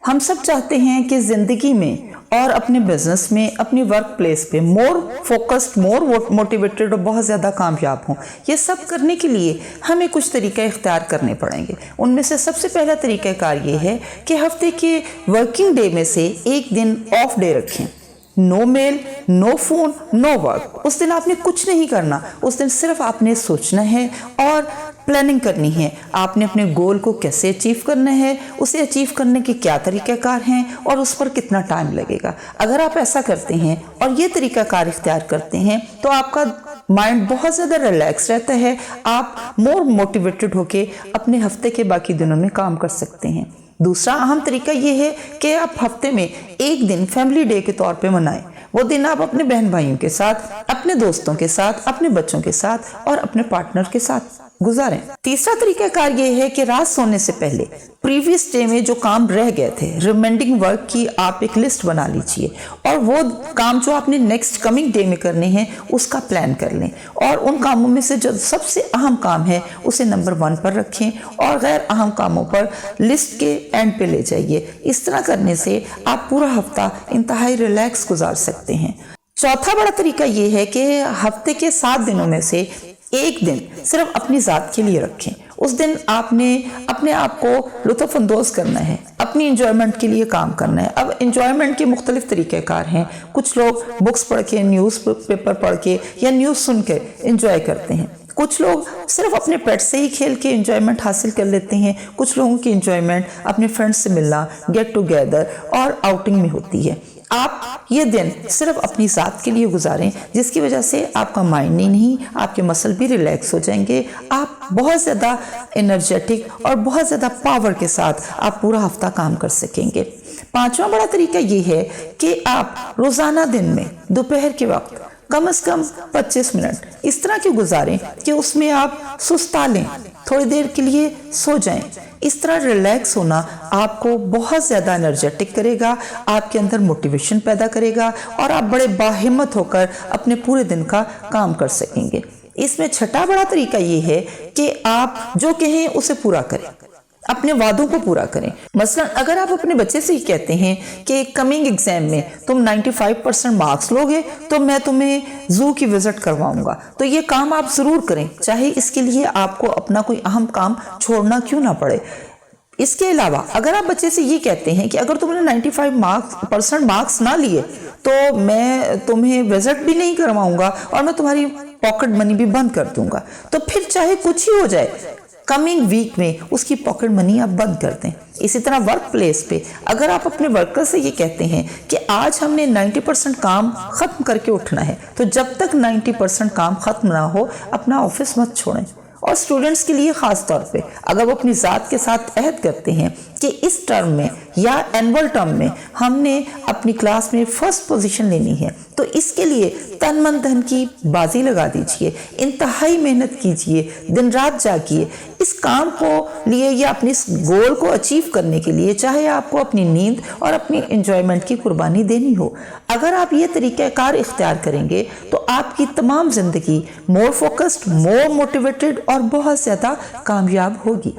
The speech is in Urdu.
ہم سب چاہتے ہیں کہ زندگی میں اور اپنے بزنس میں، اپنی ورک پلیس پہ مور فوکسڈ، مور موٹیویٹڈ اور بہت زیادہ کامیاب ہوں۔ یہ سب کرنے کے لیے ہمیں کچھ طریقہ اختیار کرنے پڑیں گے۔ ان میں سے سب سے پہلا طریقہ کار یہ ہے کہ ہفتے کے ورکنگ ڈے میں سے ایک دن آف ڈے رکھیں۔ نو میل، نو فون، نو ورک۔ اس دن آپ نے کچھ نہیں کرنا، اس دن صرف آپ نے سوچنا ہے اور پلاننگ کرنی ہے۔ آپ نے اپنے گول کو کیسے اچیو کرنا ہے، اسے اچیو کرنے کے کیا طریقہ کار ہیں اور اس پر کتنا ٹائم لگے گا۔ اگر آپ ایسا کرتے ہیں اور یہ طریقہ کار اختیار کرتے ہیں تو آپ کا مائنڈ بہت زیادہ ریلیکس رہتا ہے، آپ مور موٹیویٹڈ ہو کے اپنے ہفتے کے باقی دنوں میں کام کر سکتے ہیں۔ دوسرا اہم طریقہ یہ ہے کہ آپ ہفتے میں ایک دن فیملی ڈے کے طور پہ منائیں۔ وہ دن آپ اپنے بہن بھائیوں کے ساتھ، اپنے دوستوں کے ساتھ، اپنے بچوں کے ساتھ اور اپنے پارٹنر کے ساتھ گزاریں۔ تیسرا طریقہ کار یہ ہے کہ رات سونے سے پہلے پریویس ڈے میں جو کام رہ گئے تھے، ریمینڈنگ ورک کی آپ ایک لسٹ بنا لیجئے اور وہ کام جو آپ نے نیکسٹ کمنگ ڈے میں کرنے ہیں اس کا پلان کر لیں، اور ان کاموں میں سے جو سب سے اہم کام ہے اسے نمبر 1 پر رکھیں اور غیر اہم کاموں پر لسٹ کے اینڈ پہ لے جائیے۔ اس طرح کرنے سے آپ پورا ہفتہ انتہائی ریلیکس گزار سکتے ہیں۔ چوتھا بڑا طریقہ یہ ہے کہ ہفتے کے 7 دنوں میں سے ایک دن صرف اپنی ذات کے لیے رکھیں۔ اس دن آپ نے اپنے آپ کو لطف اندوز کرنا ہے، اپنی انجوائمنٹ کے لیے کام کرنا ہے۔ اب انجوائمنٹ کے مختلف طریقہ کار ہیں۔ کچھ لوگ بکس پڑھ کے، نیوز پیپر پڑھ کے یا نیوز سن کے انجوائے کرتے ہیں۔ کچھ لوگ صرف اپنے پیٹ سے ہی کھیل کے انجوائمنٹ حاصل کر لیتے ہیں۔ کچھ لوگوں کی انجوائمنٹ اپنے فرینڈ سے ملنا، گیٹ ٹوگیدر اور آؤٹنگ میں ہوتی ہے۔ آپ یہ دن صرف اپنی ذات کے لیے گزاریں، جس کی وجہ سے آپ کا مائنڈ نہیں، آپ کے مسل بھی ریلیکس ہو جائیں گے۔ آپ بہت زیادہ انرجیٹک اور بہت زیادہ پاور کے ساتھ آپ پورا ہفتہ کام کر سکیں گے۔ پانچواں بڑا طریقہ یہ ہے کہ آپ روزانہ دن میں دوپہر کے وقت کم از کم 25 منٹ اس طرح کے گزاریں کہ اس میں آپ سستا لیں، تھوڑی دیر کے لیے سو جائیں۔ اس طرح ریلیکس ہونا آپ کو بہت زیادہ انرجیٹک کرے گا، آپ کے اندر موٹیویشن پیدا کرے گا اور آپ بڑے باہمت ہو کر اپنے پورے دن کا کام کر سکیں گے۔ اس میں چھٹا بڑا طریقہ یہ ہے کہ آپ جو کہیں اسے پورا کریں، اپنے وعدوں کو پورا کریں۔ مثلا اگر آپ اپنے بچے سے ہی کہتے ہیں کہ کمنگ ایگزام میں تم 95% مارکس لوگے تو میں تمہیں زو کی وزٹ کرواؤں گا، تو یہ کام آپ ضرور کریں، چاہے اس کے لیے آپ کو اپنا کوئی اہم کام چھوڑنا کیوں نہ پڑے۔ اس کے علاوہ اگر آپ بچے سے یہ کہتے ہیں کہ اگر تم نے 95% مارکس نہ لیے تو میں تمہیں وزٹ بھی نہیں کرواؤں گا اور میں تمہاری پاکٹ منی بھی بند کر دوں گا، تو پھر چاہے کچھ ہی ہو جائے، کمنگ ویک میں اس کی پاکٹ منی آپ بند کر دیں۔ اسی طرح ورک پلیس پہ اگر آپ اپنے ورکر سے یہ کہتے ہیں کہ آج ہم نے 90% کام ختم کر کے اٹھنا ہے، تو جب تک 90% کام ختم نہ ہو اپنا آفس مت چھوڑیں۔ اور اسٹوڈنٹس کے لیے خاص طور پہ اگر وہ اپنی ذات کے ساتھ عہد کرتے ہیں کہ اس ٹرم میں یا اینول ٹرم میں ہم نے اپنی کلاس میں فرسٹ پوزیشن لینی ہے، تو اس کے لیے تن من دھن کی بازی لگا دیجئے، انتہائی محنت کیجئے، دن رات جاگیے اس کام کو لیے یا اپنے اس گول کو اچیو کرنے کے لیے، چاہے آپ کو اپنی نیند اور اپنی انجوائمنٹ کی قربانی دینی ہو۔ اگر آپ یہ طریقہ کار اختیار کریں گے تو آپ کی تمام زندگی مور فوکسڈ، مور موٹیویٹڈ اور بہت زیادہ کامیاب ہوگی۔